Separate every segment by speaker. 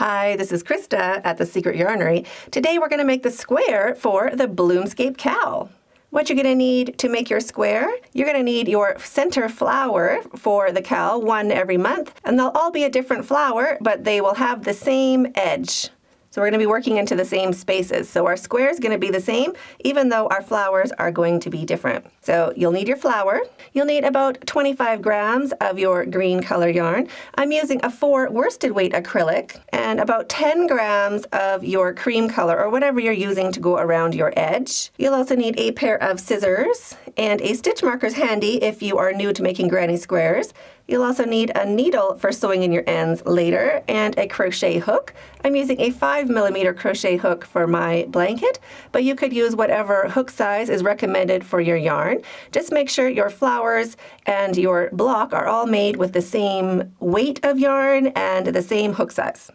Speaker 1: Hi, this is Krista at the Secret Yarnery. Today we're going to make the square for the Bloomscape CAL. What you're going to need to make your square, you're going to need your center flower for the CAL, one every month, and they'll all be a different flower, but they will have the same edge. So we're going to be working into the same spaces. So our square is going to be the same, even though our flowers are going to be different. So you'll need your flower. You'll need about 25 grams of your green color yarn. I'm using a 4 worsted weight acrylic and about 10 grams of your cream color or whatever you're using to go around your edge. You'll also need a pair of scissors and a stitch markers handy if you are new to making granny squares. You'll also need a needle for sewing in your ends later and a crochet hook. I'm using a 5mm crochet hook for my blanket, but you could use whatever hook size is recommended for your yarn. Just make sure your flowers and your block are all made with the same weight of yarn and the same hook size.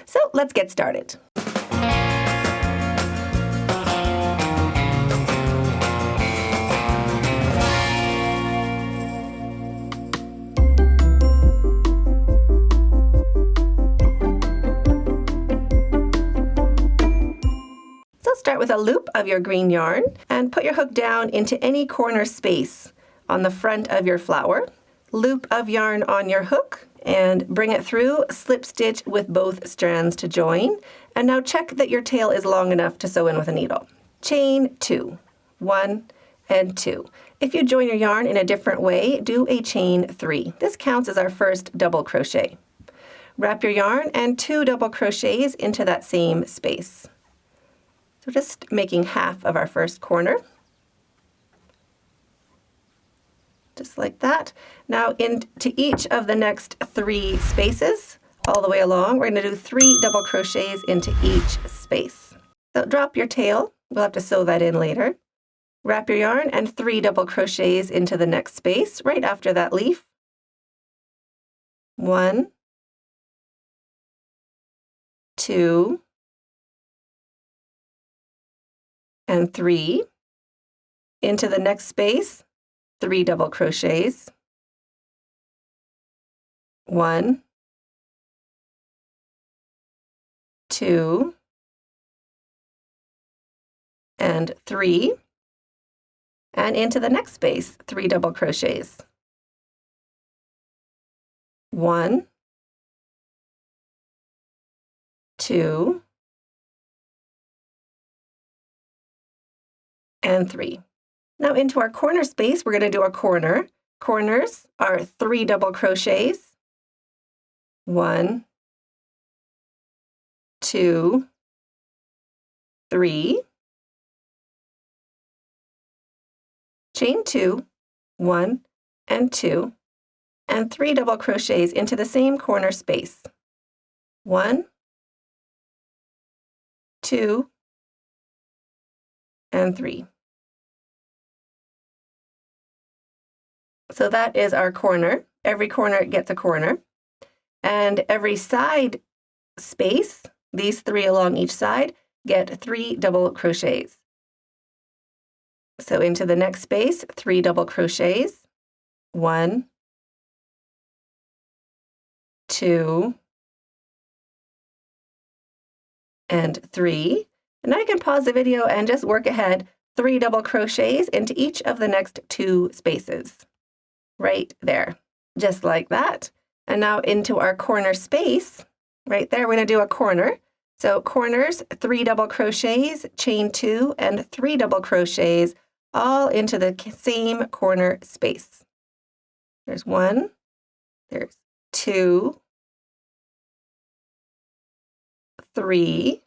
Speaker 1: So let's get started. Start with a loop of your green yarn and put your hook down into any corner space on the front of your flower. Loop of yarn on your hook and bring it through, slip stitch with both strands to join. And now check that your tail is long enough to sew in with a needle. Chain 2, 1 and 2. If you join your yarn in a different way, do a chain 3. This counts as our first double crochet. Wrap your yarn and 2 double crochets into that same space. So just making half of our first corner, just like that. Now into each of the next 3 spaces, all the way along, we're going to do 3 double crochets into each space. So drop your tail, we'll have to sew that in later. Wrap your yarn and 3 double crochets into the next space, right after that leaf. 1, 2, and 3. Into the next space, 3 double crochets. 1, 2, and 3. And into the next space, 3 double crochets. 1, 2, and 3. Now into our corner space, we're going to do a corner. Corners are 3 double crochets. 1, 2, 3. Chain 2, 1 and 2, and 3 double crochets into the same corner space. 1, 2, and 3. So that is our corner. Every corner gets a corner. And every side space, these 3 along each side, get 3 double crochets. So into the next space, 3 double crochets. 1, 2, and 3. And now you can pause the video and just work ahead 3 double crochets into each of the next 2 spaces. Right there, just like that. And now into our corner space, right there, we're going to do a corner. So corners, 3 double crochets, chain 2, and 3 double crochets, all into the same corner space. There's 1, there's 2, 3,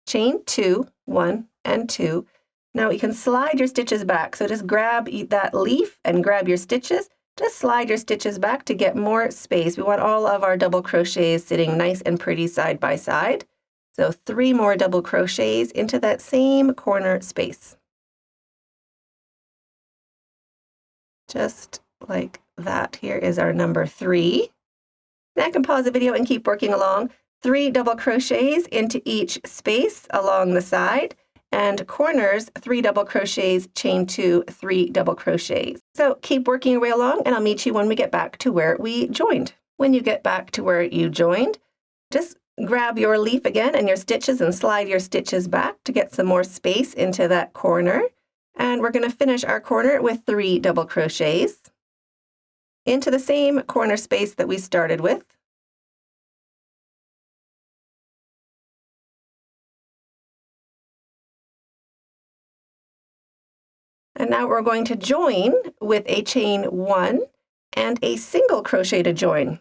Speaker 1: chain 2, 1 and 2. Now you can slide your stitches back. So just grab that leaf and grab your stitches. Just slide your stitches back to get more space. We want all of our double crochets sitting nice and pretty side by side. So 3 more double crochets into that same corner space. Just like that. Here is our number 3. Now I can pause the video and keep working along. 3 double crochets into each space along the side. And corners, 3 double crochets, chain 2, 3 double crochets. So keep working your way along and I'll meet you when we get back to where we joined. When you get back to where you joined, just Grab your leaf again and your stitches and slide your stitches back to get some more space into that corner. And we're going to finish our corner with 3 double crochets into the same corner space that we started with. And now we're going to join with a chain 1 and a single crochet to join.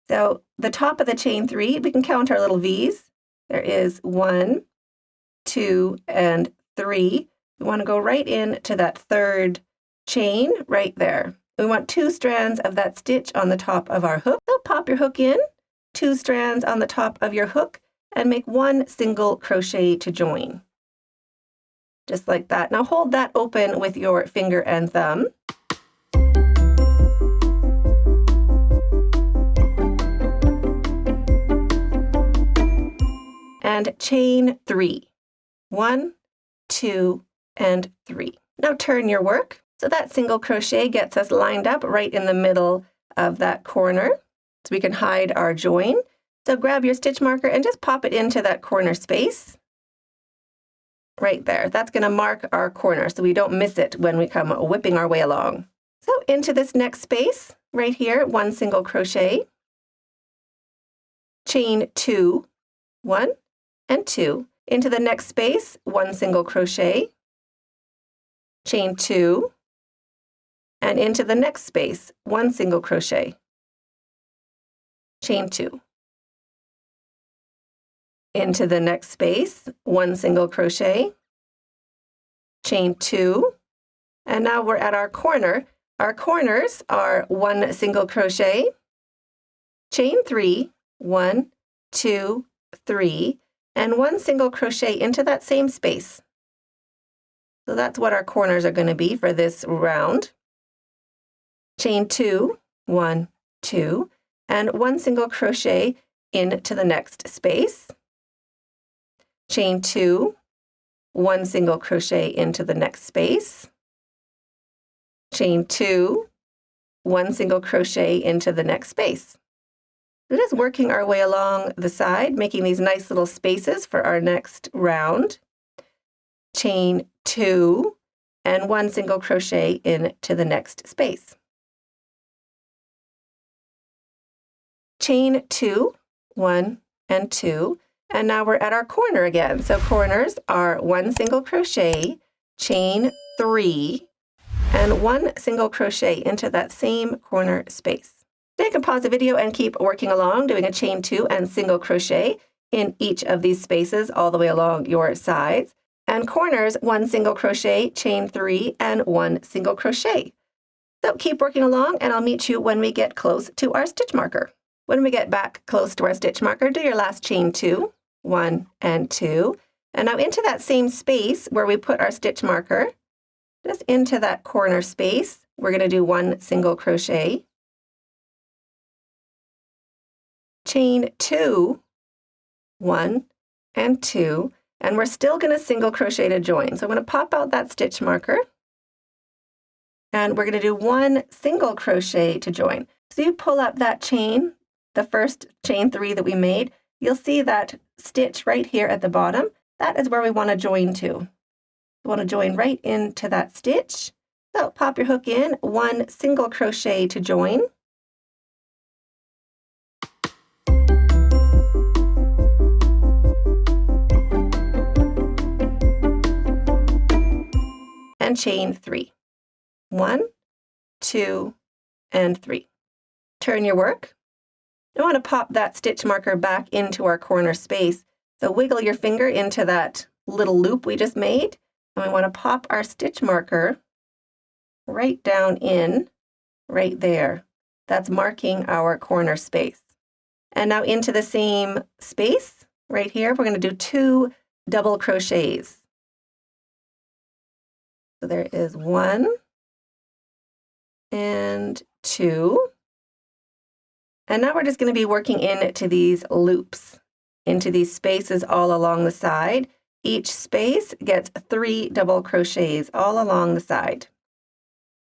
Speaker 1: So the top of the chain 3, we can count our little V's. There is 1, 2, and 3. We want to go right into that third chain right there. We want 2 strands of that stitch on the top of our hook. So pop your hook in, 2 strands on the top of your hook, and make 1 single crochet to join. Just like that. Now hold that open with your finger and thumb. And chain 3. 1, 2, and 3. Now turn your work. So that single crochet gets us lined up right in the middle of that corner. So we can hide our join. So grab your stitch marker and just pop it into that corner space. Right there. That's going to mark our corner so we don't miss it when we come whipping our way along. So into this next space, right here, 1 single crochet, chain 2, 1 and 2. Into the next space, 1 single crochet, chain 2, and into the next space, 1 single crochet, chain 2. Into the next space, 1 single crochet, chain 2, and now we're at our corner. Our corners are 1 single crochet, chain 3, 1, 2, 3, and 1 single crochet into that same space. So that's what our corners are going to be for this round. Chain 2, 1, 2, and 1 single crochet into the next space. Chain 2, 1 single crochet into the next space. Chain 2, 1 single crochet into the next space. We're just working our way along the side, making these nice little spaces for our next round. Chain 2, and 1 single crochet into the next space. Chain 2, 1 and 2, and now we're at our corner again. So corners are 1 single crochet, chain 3, and 1 single crochet into that same corner space. Then you can pause the video and keep working along, doing a chain 2 and single crochet in each of these spaces all the way along your sides. And corners, 1 single crochet, chain 3, and 1 single crochet. So keep working along, and I'll meet you when we get close to our stitch marker. When we get back close to our stitch marker, do your last chain 2, 1 and 2. And now into that same space where we put our stitch marker, just into that corner space, we're going to do 1 single crochet, chain 2, 1 and 2, and we're still going to single crochet to join. So I'm going to pop out that stitch marker, and we're going to do 1 single crochet to join. So you pull up that chain, the first chain 3 that we made, you'll see that stitch right here at the bottom. That is where we want to join to. We want to join right into that stitch. So pop your hook in, 1 single crochet to join. And chain 3. 1, 2, and 3. Turn your work. You want to pop that stitch marker back into our corner space. So wiggle your finger into that little loop we just made, and we want to pop our stitch marker right down in, right there. That's marking our corner space. And now into the same space right here, we're going to do 2 double crochets. So there is 1 and 2. And now we're just going to be working into these loops, into these spaces all along the side. Each space gets 3 double crochets all along the side.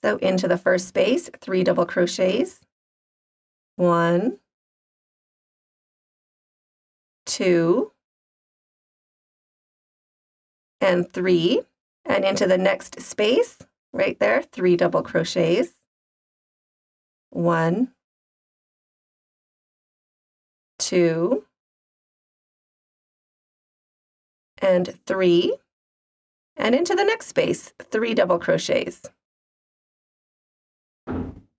Speaker 1: So into the first space, 3 double crochets, 1, 2, and 3, and into the next space, right there, 3 double crochets, 1, 2, and 3, and into the next space, 3 double crochets,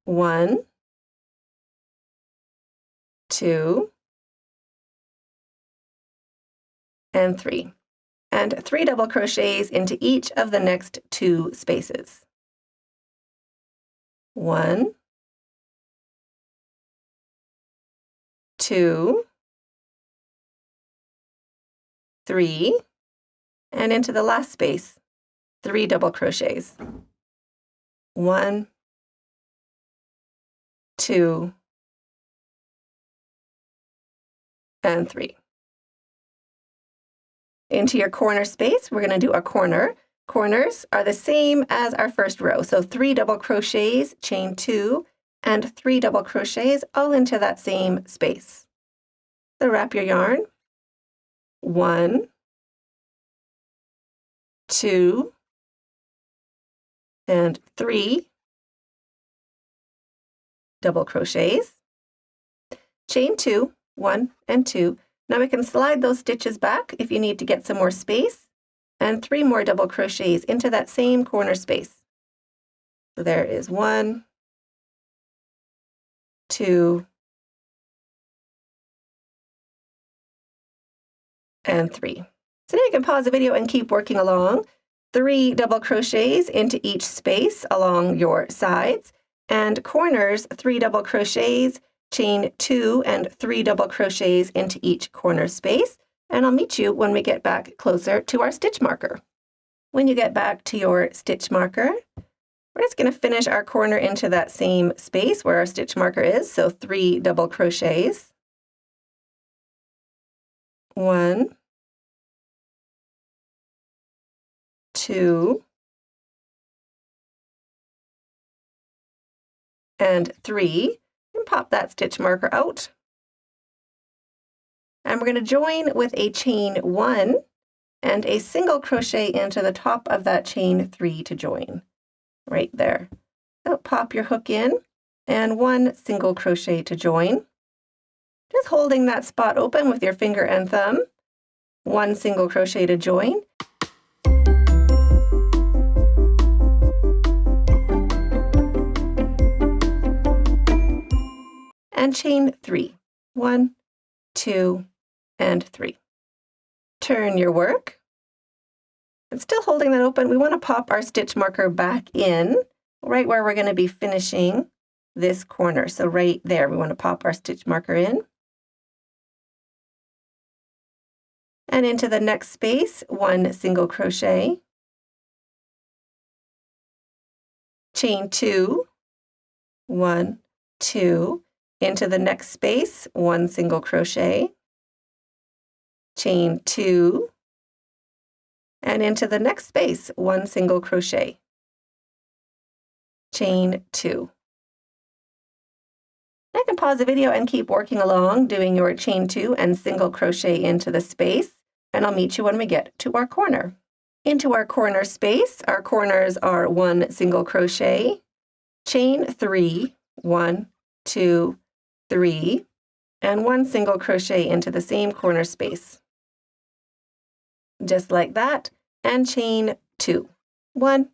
Speaker 1: 1, 2, and 3, and 3 double crochets into each of the next 2 spaces. 1, 2, 3, and into the last space, 3 double crochets. 1, 2, and 3. Into your corner space, we're going to do a corner. Corners are the same as our first row, so 3 double crochets, chain 2, and 3 double crochets all into that same space. So wrap your yarn, 1, 2, and 3 double crochets, chain 2, 1 and 2. Now we can slide those stitches back if you need to get some more space, and 3 more double crochets into that same corner space. So there is 1, 2, and 3. So now you can pause the video and keep working along. 3 double crochets into each space along your sides, and corners, 3 double crochets, chain 2 and 3 double crochets into each corner space, and I'll meet you when we get back closer to our stitch marker. When you get back to your stitch marker, we're just going to finish our corner into that same space where our stitch marker is, so 3 double crochets, 1, 2, and 3, and pop that stitch marker out. And we're going to join with a chain 1 and a single crochet into the top of that chain 3 to join, right there. So pop your hook in and 1 single crochet to join. Just holding that spot open with your finger and thumb, 1 single crochet to join. And chain 3, 1, 2, and 3. Turn your work. And still holding that open, we want to pop our stitch marker back in, right where we're going to be finishing this corner. So right there, we want to pop our stitch marker in. And into the next space, 1 single crochet, chain 2, 1, 2, into the next space, 1 single crochet, chain 2, and into the next space, 1 single crochet, chain 2. I can pause the video and keep working along, doing your chain 2 and single crochet into the space, and I'll meet you when we get to our corner. Into our corner space, our corners are 1 single crochet, chain 3, 1, 2, 3, and 1 single crochet into the same corner space. Just like that, and chain 2, 1,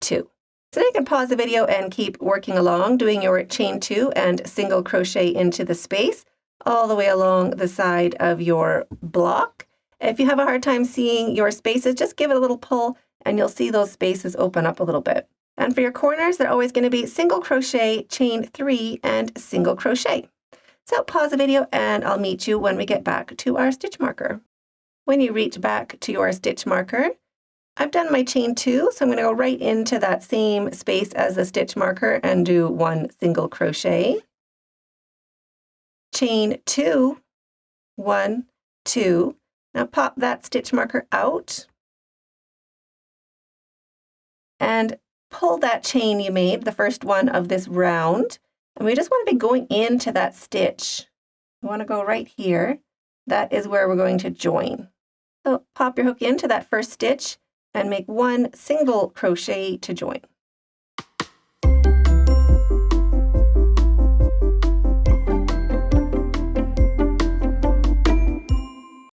Speaker 1: 2. So now you can pause the video and keep working along, doing your chain 2 and single crochet into the space all the way along the side of your block. If you have a hard time seeing your spaces, just give it a little pull and you'll see those spaces open up a little bit. And for your corners, they're always going to be single crochet, chain 3, and single crochet. So pause the video and I'll meet you when we get back to our stitch marker. When you reach back to your stitch marker, I've done my chain 2, so I'm going to go right into that same space as the stitch marker and do 1 single crochet, chain 2, 1, 2. Now pop that stitch marker out and pull that chain you made, the first one of this round, and we just want to be going into that stitch. We want to go right here. that is where we're going to join. So pop your hook into that first stitch and make 1 single crochet to join.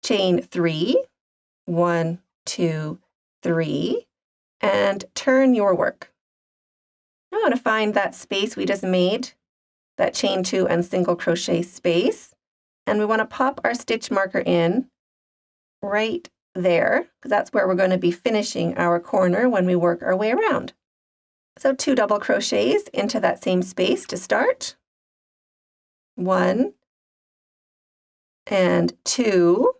Speaker 1: Chain 3, 1, 2, 3, and turn your work. Now I want to find that space we just made, that chain 2 and single crochet space, and we want to pop our stitch marker in right there, because that's where we're going to be finishing our corner when we work our way around. So 2 double crochets into that same space to start. 1 and 2.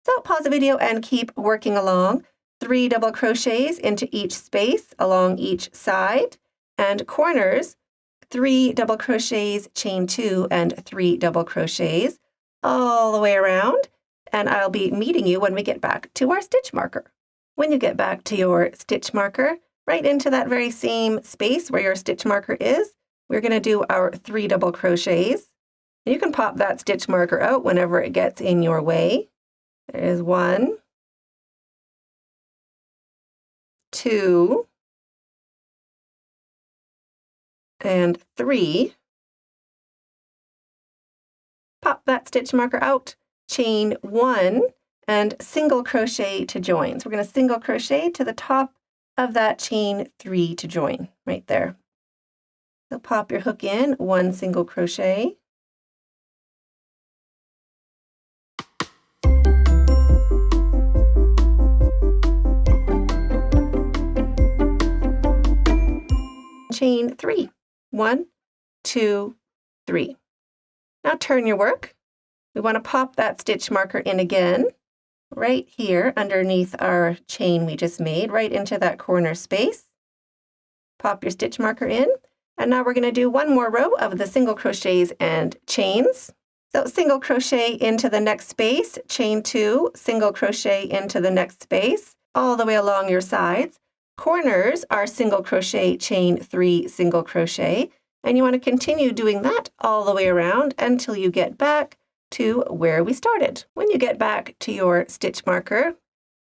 Speaker 1: So pause the video and keep working along. 3 double crochets into each space along each side, and corners, 3 double crochets, chain 2, and 3 double crochets all the way around, and I'll be meeting you when we get back to our stitch marker. When you get back to your stitch marker, right into that very same space where your stitch marker is, we're going to do our 3 double crochets. You can pop that stitch marker out whenever it gets in your way. There is 1, 2, and 3. Pop that stitch marker out, chain 1, and single crochet to join. So we're going to single crochet to the top of that chain 3 to join, right there. So pop your hook in, 1 single crochet. Chain 3, 1, 2, 3. Now turn your work. We want to pop that stitch marker in again, right here underneath our chain we just made, right into that corner space. Pop your stitch marker in, and now we're going to do 1 more row of the single crochets and chains. So single crochet into the next space, chain 2, single crochet into the next space, all the way along your sides. Corners are single crochet, chain 3, single crochet, and you want to continue doing that all the way around until you get back to where we started. When you get back to your stitch marker,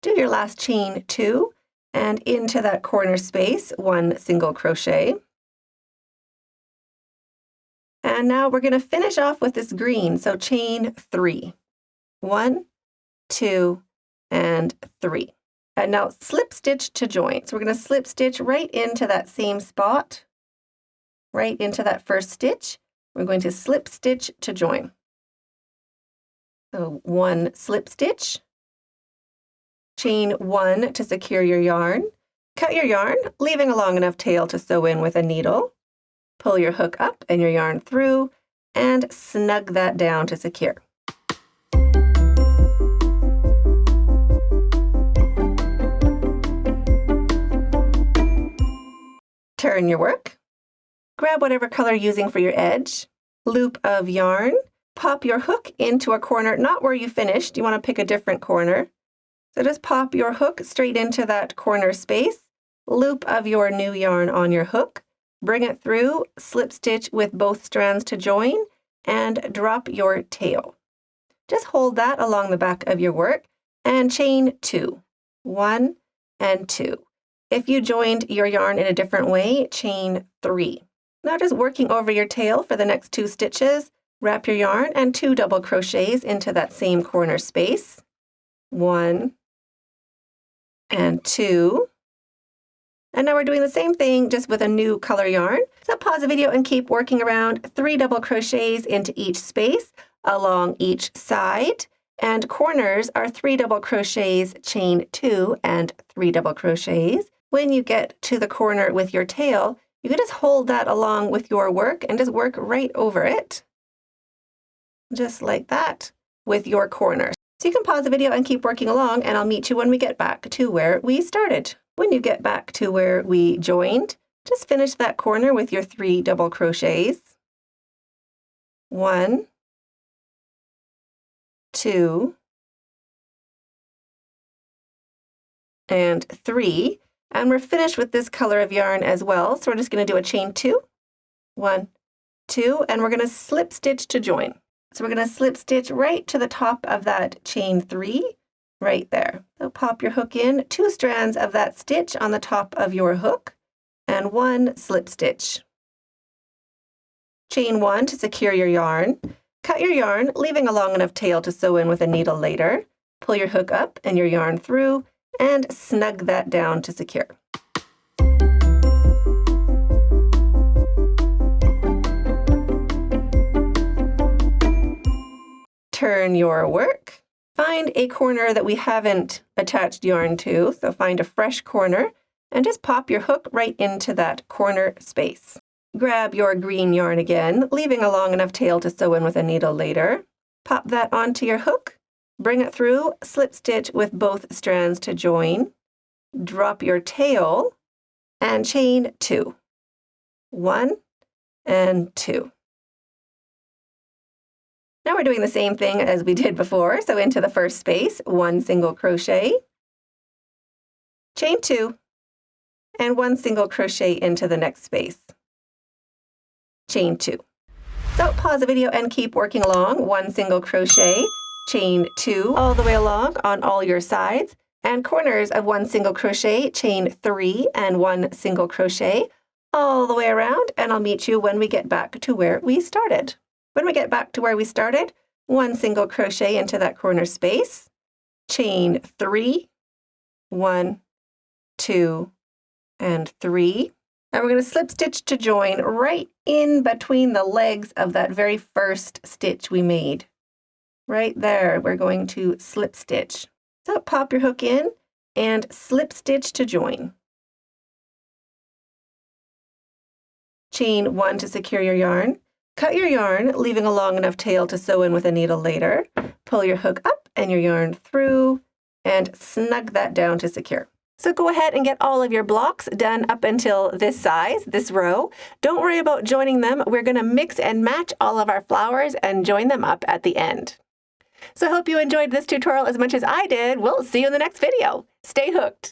Speaker 1: do your last chain 2 and into that corner space, 1 single crochet. And now we're going to finish off with this green, so chain 3. 1, 2, and 3. And now slip stitch to join. So we're going to slip stitch right into that same spot, right into that first stitch. We're going to slip stitch to join. So 1 slip stitch, chain 1 to secure your yarn. Cut your yarn, leaving a long enough tail to sew in with a needle. Pull your hook up and your yarn through, and snug that down to secure. Turn your work. Grab whatever color you're using for your edge. Loop of yarn. Pop your hook into a corner, not where you finished. You want to pick a different corner. So just pop your hook straight into that corner space. Loop of your new yarn on your hook. Bring it through, slip stitch with both strands to join, and drop your tail. Just hold that along the back of your work and chain 2. 1 and 2. If you joined your yarn in a different way, chain 3. Now just working over your tail for the next 2 stitches, wrap your yarn and 2 double crochets into that same corner space. 1 and 2. And now we're doing the same thing just with a new color yarn. So pause the video and keep working around. 3 double crochets into each space along each side. And corners are 3 double crochets, chain 2, and 3 double crochets. When you get to the corner with your tail, you can just hold that along with your work and just work right over it. Just like that with your corner. So you can pause the video and keep working along, and I'll meet you when we get back to where we started. When you get back to where we joined, just finish that corner with your 3 double crochets. 1, 2, and 3. And we're finished with this color of yarn as well. So we're just going to do a chain 2, 1, 2, and we're going to slip stitch to join. So we're going to slip stitch right to the top of that chain 3, right there. So pop your hook in, 2 strands of that stitch on the top of your hook, and 1 slip stitch. Chain 1 to secure your yarn. Cut your yarn, leaving a long enough tail to sew in with a needle later. Pull your hook up and your yarn through, and snug that down to secure. Turn your work. Find a corner that we haven't attached yarn to, so find a fresh corner and just pop your hook right into that corner space. Grab your green yarn again, leaving a long enough tail to sew in with a needle later. Pop that onto your hook, bring it through, slip stitch with both strands to join, drop your tail, and chain 2. 1 and 2. Now we're doing the same thing as we did before, so into the first space, 1 single crochet, chain 2, and 1 single crochet into the next space, chain 2. So pause the video and keep working along. 1 single crochet, chain 2 all the way along on all your sides, and corners of 1 single crochet, chain 3 and 1 single crochet all the way around, and I'll meet you when we get back to where we started. When we get back to where we started, 1 single crochet into that corner space, chain 3, 1, 2, and 3. And we're going to slip stitch to join right in between the legs of that very first stitch we made. Right there, we're going to slip stitch. So pop your hook in and slip stitch to join. Chain 1 to secure your yarn. Cut your yarn, leaving a long enough tail to sew in with a needle later. Pull your hook up and your yarn through, and snug that down to secure. So go ahead and get all of your blocks done up until this size, this row. Don't worry about joining them. We're going to mix and match all of our flowers and join them up at the end. So I hope you enjoyed this tutorial as much as I did. We'll see you in the next video. Stay hooked.